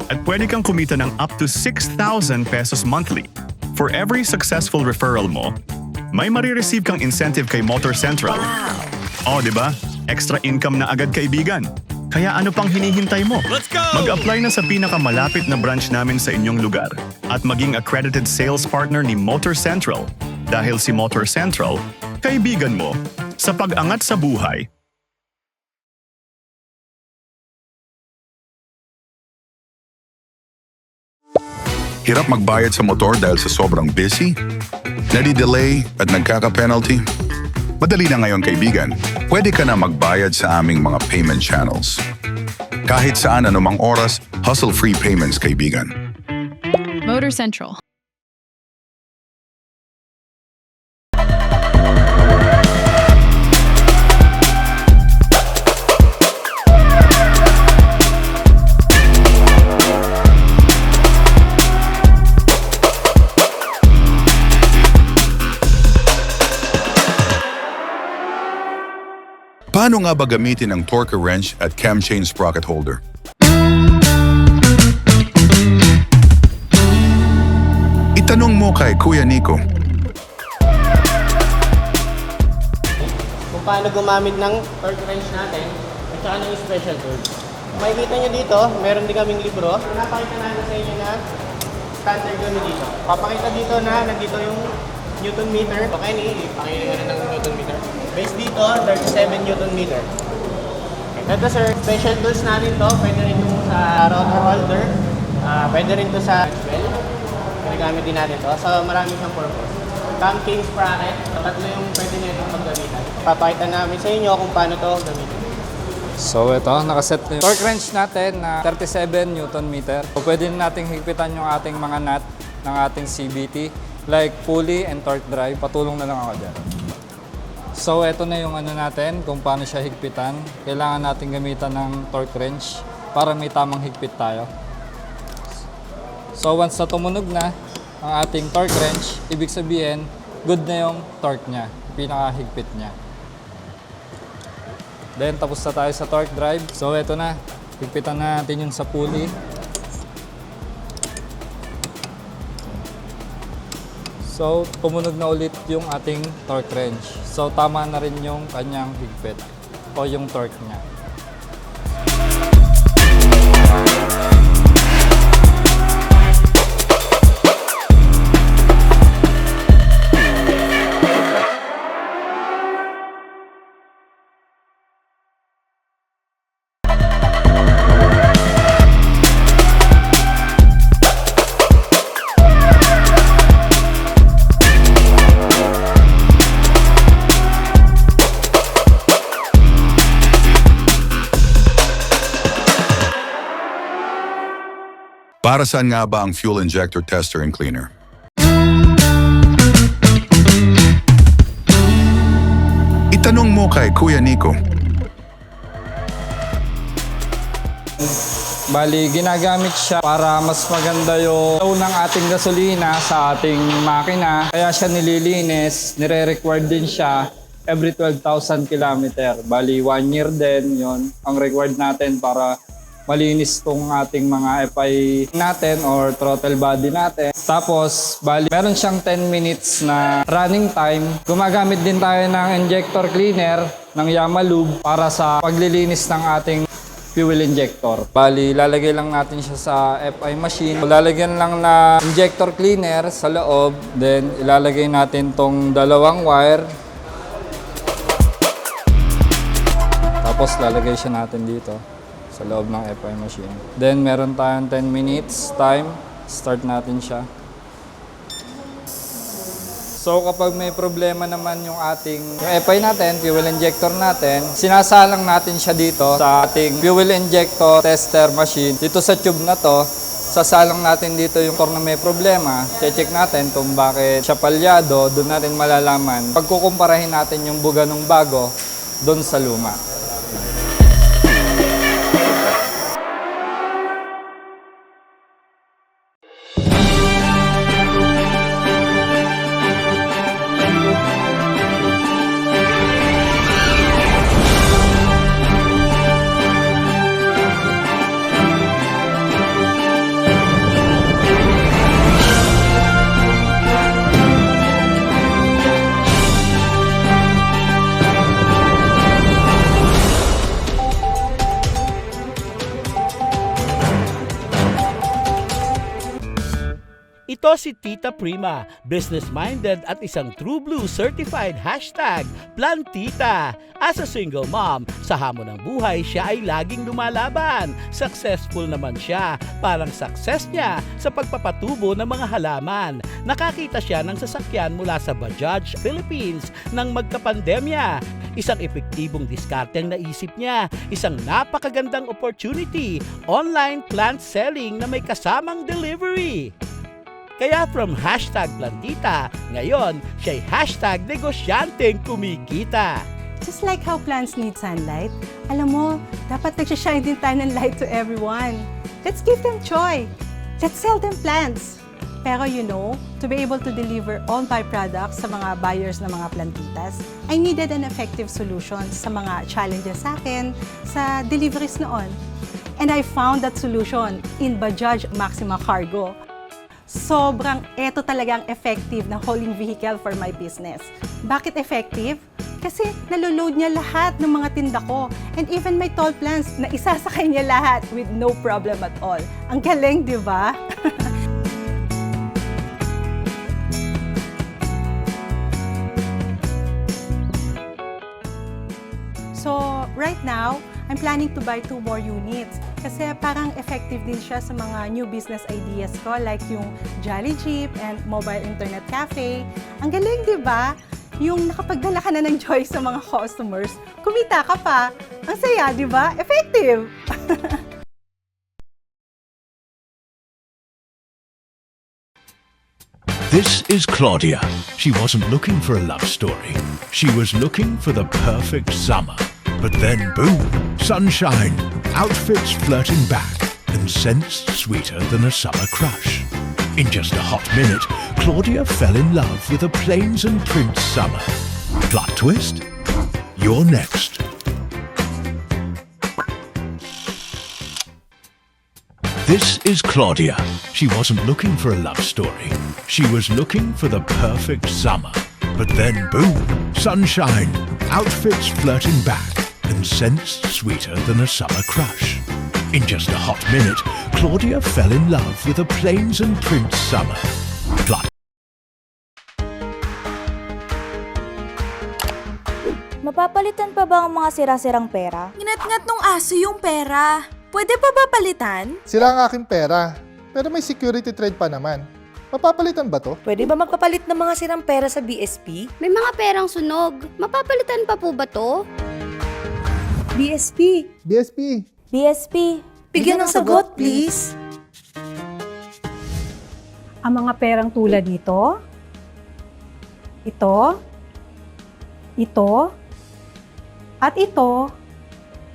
At pwede kang kumita ng up to 6,000 pesos monthly. For every successful referral mo, may marireceive kang incentive kay Motor Central. Wow! Diba? Extra income na agad, kaibigan. Kaya ano pang hinihintay mo? Let's go! Mag-apply na sa pinakamalapit na branch namin sa inyong lugar at maging accredited sales partner ni Motor Central. Dahil si Motor Central, kaibigan mo sa pag-angat sa buhay. Hirap magbayad sa motor dahil sa sobrang busy? Nadi-delay at nagkaka-penalty? Madali na ngayon, kaibigan. Pwede ka na magbayad sa aming mga payment channels. Kahit saan anumang oras, hustle-free payments, kaibigan. Motor Central. Paano nga ba gamitin ang torque wrench at cam chain sprocket holder? Itanong mo kay Kuya Nico. Kung paano gumamit ng torque wrench natin at saka ng special tools. Makikita nyo dito, meron din kaming libro. Napakita natin sa inyo na standard gano'n dito. Papakita dito na nandito yung Newton meter. Okay, ipakita na ng Newton meter. Base dito, 37 Newton meter. Ito sir, special tools natin to. Pwede rin ito sa rotor holder. Pwede rin ito sa bell. Ginagamit din natin to. So marami siyang purpose. Cam chain sprocket. Tatlo yung pwede nyo itong paggamitan. Papakita namin sa inyo kung paano to gamitin. So ito, nakaset na yung torque wrench natin na 37 Newton meter. So pwede nating higpitan yung ating mga nut ng ating CVT like pulley and torque drive. Patulong na lang ako dyan. So ito na yung ano natin, kung paano siya higpitan. Kailangan natin gamitan ng torque wrench para may tamang higpit tayo. So once na tumunog na ang ating torque wrench, ibig sabihin, good na yung torque niya, pinakahigpit niya. Then tapos na tayo sa torque drive. So ito na, higpitan natin yung sa pulley. So, tumunog na ulit yung ating torque wrench. So, tama na rin yung kanyang higpit o yung torque niya. Para saan nga ba ang fuel injector tester and cleaner? Itanong mo kay Kuya Nico. Bali, ginagamit siya para mas maganda yung flow ng ating gasolina sa ating makina. Kaya siya nililinis, nire-required din siya every 12,000 km. Bali, 1 year din yon ang required natin para malinis tong ating mga FI natin or throttle body natin. Tapos, bali, meron siyang 10 minutes na running time. Gumagamit din tayo ng injector cleaner ng Yamalube para sa paglilinis ng ating fuel injector. Bali, lalagay lang natin siya sa FI machine. Lalagyan lang na injector cleaner sa loob. Then, ilalagay natin tong dalawang wire. Tapos, lalagay siya natin dito sa loob ng FI machine. Then, meron tayong 10 minutes time. Start natin siya. So, kapag may problema naman yung FI natin, fuel injector natin, sinasalang natin siya dito sa ating fuel injector tester machine. Dito sa tube na to, sasalang natin dito yung na may problema. Check natin kung bakit siya palyado, doon natin malalaman. Pagkukumparahin natin yung buga ng bago doon sa luma. Ito si Tita Prima, business-minded at isang True Blue certified #PlanTita. As a single mom, sa hamon ng buhay siya ay laging lumalaban. Successful naman siya, parang success niya sa pagpapatubo ng mga halaman. Nakakita siya ng sasakyan mula sa Bajaj Philippines nang magkapandemya. Isang epektibong diskarte ang naisip niya, isang napakagandang opportunity, online plant selling na may kasamang delivery. Kaya from #PlanTita, ngayon siya'y #negosyanteng kumikita. Just like how plants need sunlight, alam mo, dapat nagsashine din tayo ng light to everyone. Let's give them joy. Let's sell them plants. Pero you know, to be able to deliver all my products sa mga buyers ng mga plantitas, I needed an effective solution sa mga challenges sa akin sa deliveries noon. And I found that solution in Bajaj Maxima Cargo. Sobrang eto talagang effective na hauling vehicle for my business. Bakit effective? Kasi naloload niya lahat ng mga tinda ko and even my tall plants na isasakay niya lahat with no problem at all. Ang galing, di ba? So, right now, I'm planning to buy 2 more units kasi parang effective din siya sa mga new business ideas ko like yung Jolly Jeep and mobile internet cafe. Ang galing, di ba? Yung nakapagdala ka na ng joy sa mga customers, kumita ka pa. Ang saya, di ba? Effective! This is Claudia. She wasn't looking for a love story. She was looking for the perfect summer. But then, boom, sunshine, outfits flirting back, and scents sweeter than a summer crush. In just a hot minute, Claudia fell in love with a plains and prince summer. Plot twist? You're next. This is Claudia. She wasn't looking for a love story. She was looking for the perfect summer. But then, boom, sunshine, outfits flirting back, and scents sweeter than a summer crush. In just a hot minute, Claudia fell in love with a plains and prince summer. Plot. Mapapalitan pa ba ang mga sira-sirang pera? Ngat-ngat nung aso yung pera. Pwede pa ba palitan? Sila ang aking pera, pero may security trade pa naman. Mapapalitan ba to? Pwede ba magpapalit ng mga sirang pera sa BSP? May mga perang sunog. Mapapalitan pa po ba to? BSP! BSP! BSP! Bigyan ng sagot, please! Ang mga perang tulad nito, ito, at ito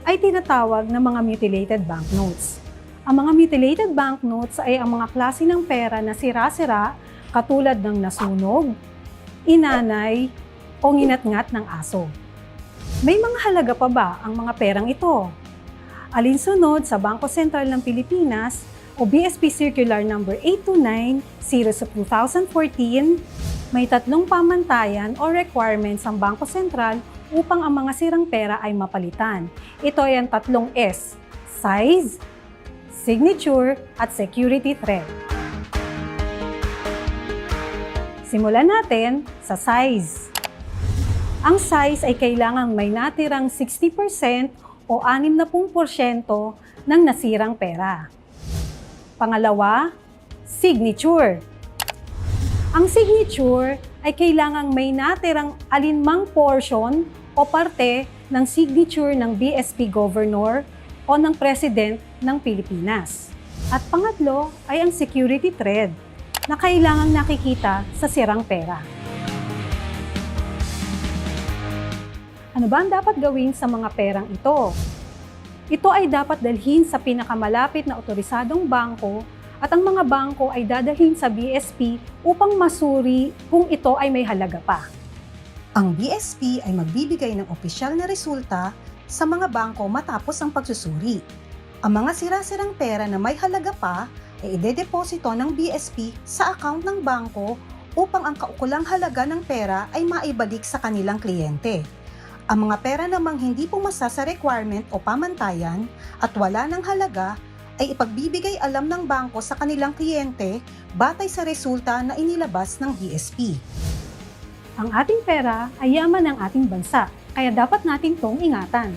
ay tinatawag na mga mutilated banknotes. Ang mga mutilated banknotes ay ang mga klase ng pera na sira-sira katulad ng nasunog, inanay, o nginat-ngat ng aso. May mga halaga pa ba ang mga perang ito? Alinsunod sa Bangko Sentral ng Pilipinas o BSP Circular No. 829, Series of 2014, may tatlong pamantayan o requirements ang Bangko Sentral upang ang mga sirang pera ay mapalitan. Ito ay ang tatlong S: size, signature, at security threat. Simulan natin sa size. Ang size ay kailangang may natirang 60% o 60% ng nasirang pera. Pangalawa, signature. Ang signature ay kailangang may natirang alinmang portion o parte ng signature ng BSP Governor o ng President ng Pilipinas. At pangatlo ay ang security thread na kailangang nakikita sa sirang pera. Ano ba ang dapat gawin sa mga perang ito? Ito ay dapat dalhin sa pinakamalapit na otorisadong bangko at ang mga bangko ay dadalhin sa BSP upang masuri kung ito ay may halaga pa. Ang BSP ay magbibigay ng opisyal na resulta sa mga bangko matapos ang pagsusuri. Ang mga sira-sirang pera na may halaga pa ay idedeposito ng BSP sa account ng bangko upang ang kaukulang halaga ng pera ay maibalik sa kanilang kliyente. Ang mga pera namang hindi pumasa sa requirement o pamantayan at wala ng halaga ay ipagbibigay alam ng bangko sa kanilang kliyente batay sa resulta na inilabas ng BSP. Ang ating pera ay yaman ng ating bansa, kaya dapat natin itong ingatan.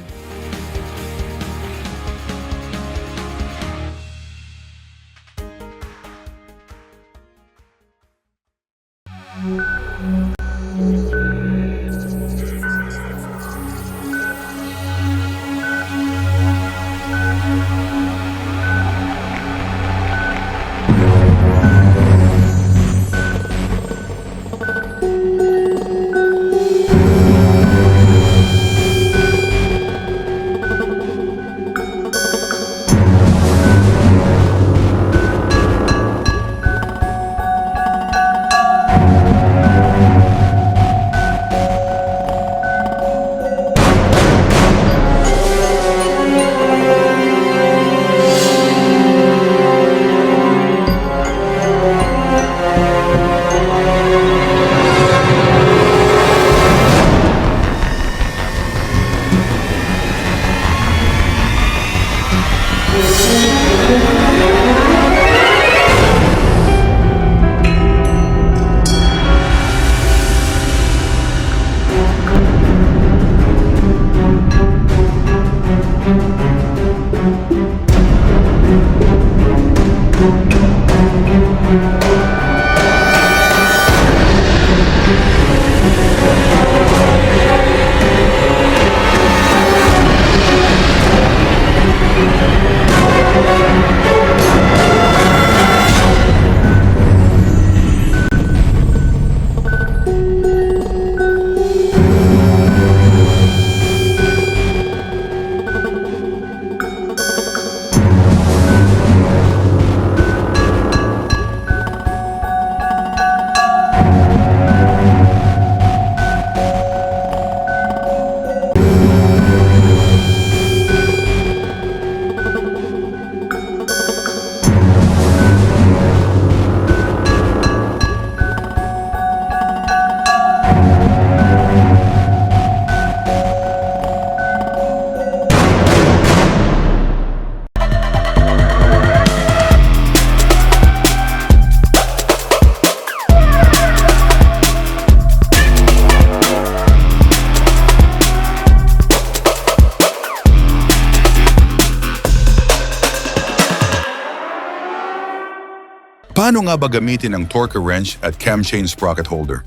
Paano nga ba gamitin ang torque wrench at cam chain sprocket holder?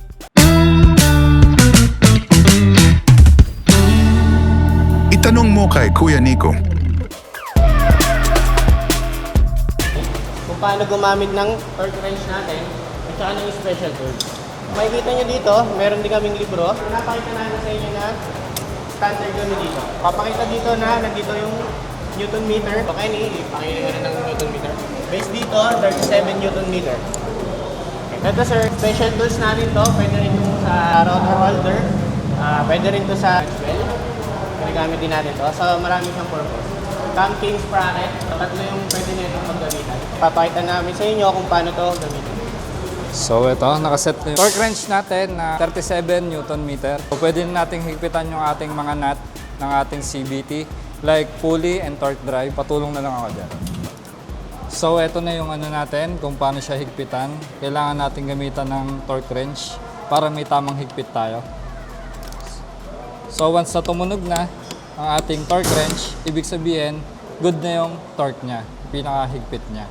Itanong mo kay Kuya Nico. Kung paano gumamit ng torque wrench natin at saka ng special tools. Makikita nyo dito, meron din kaming libro. Napakita natin sa inyo na standard gano'n dito. Papakita dito na nandito yung Newton meter. Okay, ipakita nyo rin ng Newton meter. Base dito, 37 Newton meter. Ito sir, special tools natin to. Pwede rin ito sa router holder. Pwede rin ito sa well. Ginagamit din natin to. So marami siyang purpose. Cam chain sprocket. Tatlo yung pwede nyo itong maggamitan. Papakita namin sa inyo kung paano to gamitin. So ito, nakaset na yung torque wrench natin na 37 Newton meter. So pwede nating higpitan yung ating mga nut ng ating CVT like pulley and torque drive. Patulong na lang ako dyan. So ito na yung ano natin kung paano siya higpitan. Kailangan natin gamitan ng torque wrench para may tamang higpit tayo. So once na tumunog na ang ating torque wrench, ibig sabihin good na yung torque niya, pinaka-higpit niya.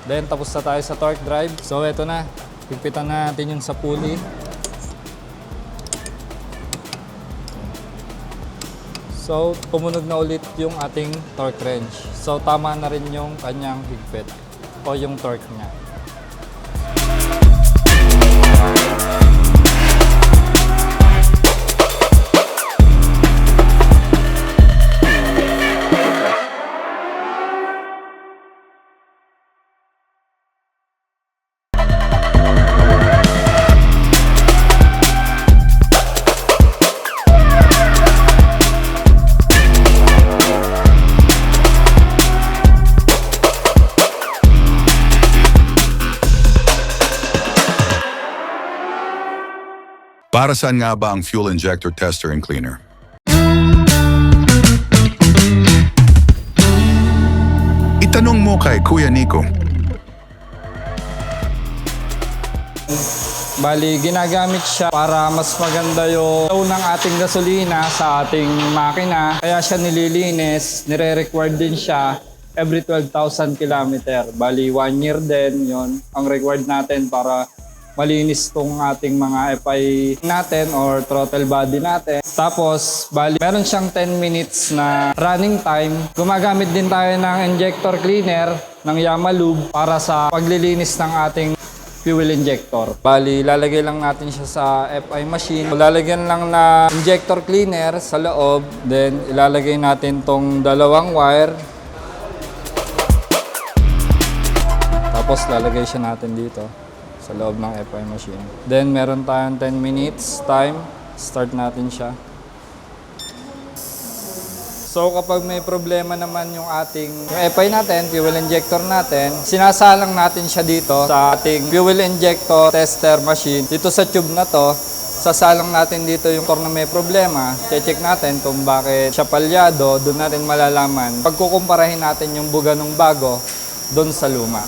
Then, tapos na tayo sa torque drive. So, ito na. Higpitan natin yung sa pulley. So, tumunog na ulit yung ating torque wrench. So, tama na rin yung kanyang higpit o yung torque niya. Para saan nga ba ang fuel injector tester and cleaner? Itanong mo kay Kuya Nico. Bali, ginagamit siya para mas maganda yung flow ng ating gasolina sa ating makina. Kaya siya nililinis, nire-required din siya every 12,000 kilometer. Bali, 1 year din yon ang required natin para malinis tong ating mga FI natin or throttle body natin. Tapos, bali, meron siyang 10 minutes na running time. Gumagamit din tayo ng injector cleaner ng Yamalube para sa paglilinis ng ating fuel injector. Bali, lalagay lang natin siya sa FI machine. Lalagyan lang na injector cleaner sa loob. Then, ilalagay natin tong dalawang wire. Tapos, lalagay siya natin dito sa loob ng FI machine. Then, meron tayong 10 minutes time. Start natin siya. So, kapag may problema naman yung FI natin, fuel injector natin, sinasalang natin siya dito sa ating fuel injector tester machine. Dito sa tube na to, sasalang natin dito yung motor na may problema. Check natin kung bakit siya palyado. Doon natin malalaman. Pagkukumparahin natin yung buga ng bago doon sa luma.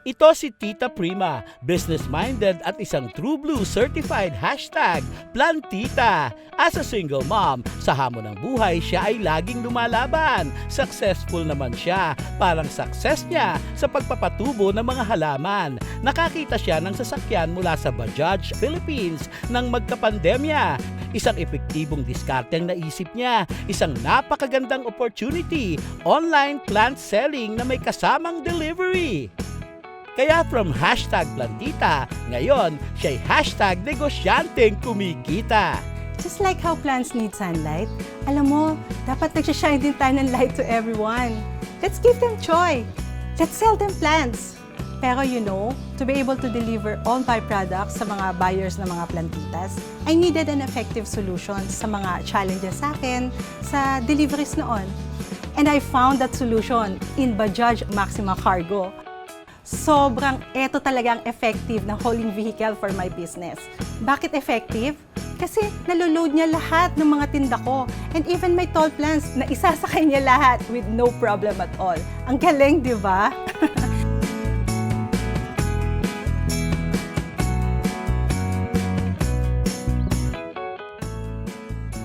Ito si Tita Prima, business-minded at isang True Blue certified #PlanTita. As a single mom, sa hamon ng buhay, siya ay laging lumalaban. Successful naman siya, parang success niya sa pagpapatubo ng mga halaman. Nakakita siya ng sasakyan mula sa Bajaj Philippines nang magkapandemya. Isang epektibong diskarteng naisip niya, isang napakagandang opportunity, online plant selling na may kasamang delivery. Kaya from #PlanTita, ngayon siya'y #negosyanteng kumikita. Just like how plants need sunlight, alam mo, dapat nagsashine din tayo ng light to everyone. Let's give them joy. Let's sell them plants. Pero you know, to be able to deliver all my products sa mga buyers ng mga plantitas, I needed an effective solution sa mga challenges sa akin sa deliveries noon. And I found that solution in Bajaj Maxima Cargo. Sobrang eto talagang effective na hauling vehicle for my business. Bakit effective? Kasi naloload niya lahat ng mga tinda ko and even my tall plants na isasakay niya lahat with no problem at all. Ang galing, di ba?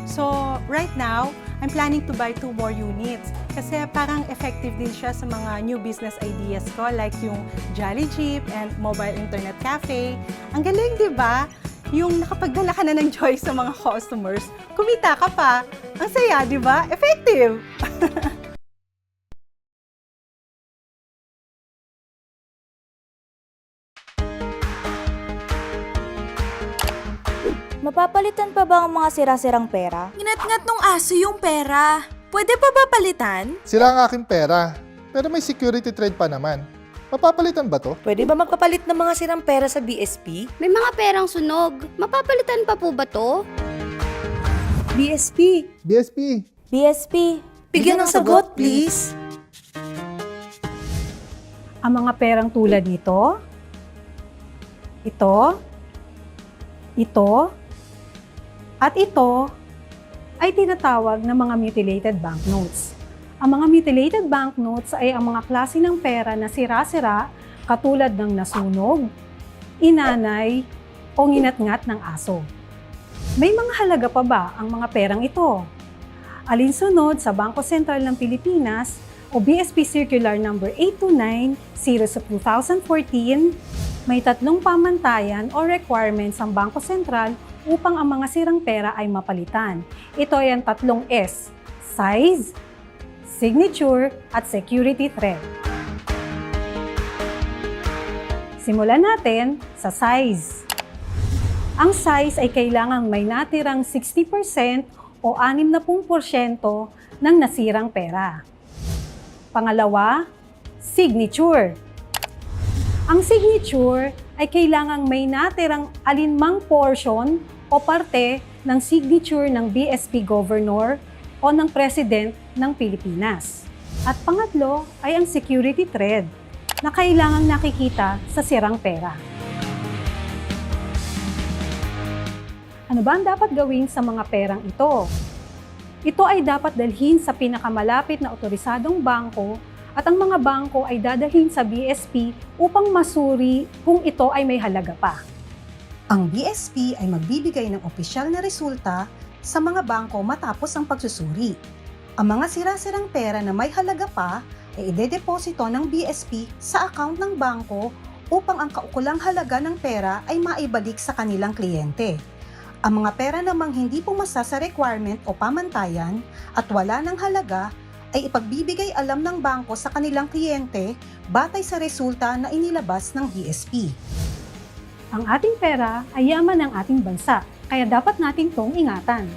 So, right now, I'm planning to buy 2 more units. Kasi parang effective din siya sa mga new business ideas ko like yung Jolly Jeep and mobile internet cafe. Ang galing, di ba? Yung nakapagdala ka na ng joy sa mga customers, kumita ka pa. Ang saya, di ba? Effective! Mapapalitan pa ba ang mga sira-sirang pera? Nginat-ngat nung aso yung pera. Pwede pa ba palitan? Sira ang aking pera, pero may security trade pa naman. Mapapalitan ba to? Pwede ba magpapalit ng mga sirang pera sa BSP? May mga perang sunog. Mapapalitan pa po ba to? BSP! BSP! BSP! Bigyan ng sagot, please! Ang mga perang tulad nito, ito, at ito ay tinatawag na mga mutilated banknotes. Ang mga mutilated banknotes ay ang mga klase ng pera na sira-sira katulad ng nasunog, inanay, o nginat-ngat ng aso. May mga halaga pa ba ang mga perang ito? Alinsunod sa Bangko Sentral ng Pilipinas o BSP Circular No. 829, Series of 2014, may 3 pamantayan o requirements ang Bangko Sentral upang ang mga sirang pera ay mapalitan. Ito ay ang 3 S: size, signature, at security threat. Simulan natin sa size. Ang size ay kailangang may natirang 60% o 60% ng nasirang pera. Pangalawa, signature. Ang signature ay kailangang may natirang alinmang portion o parte ng signature ng BSP Governor o ng President ng Pilipinas. At pangatlo ay ang security thread na kailangang nakikita sa sirang pera. Ano ba ang dapat gawin sa mga perang ito? Ito ay dapat dalhin sa pinakamalapit na otorisadong bangko at ang mga bangko ay dadalhin sa BSP upang masuri kung ito ay may halaga pa. Ang BSP ay magbibigay ng opisyal na resulta sa mga bangko matapos ang pagsusuri. Ang mga sira-sirang pera na may halaga pa ay idedeposito ng BSP sa account ng bangko upang ang kaukulang halaga ng pera ay maibalik sa kanilang kliyente. Ang mga pera namang hindi pumasa sa requirement o pamantayan at wala ng halaga ay ipagbibigay alam ng bangko sa kanilang kliyente batay sa resulta na inilabas ng BSP. Ang ating pera ay yaman ng ating bansa, kaya dapat natin itong ingatan.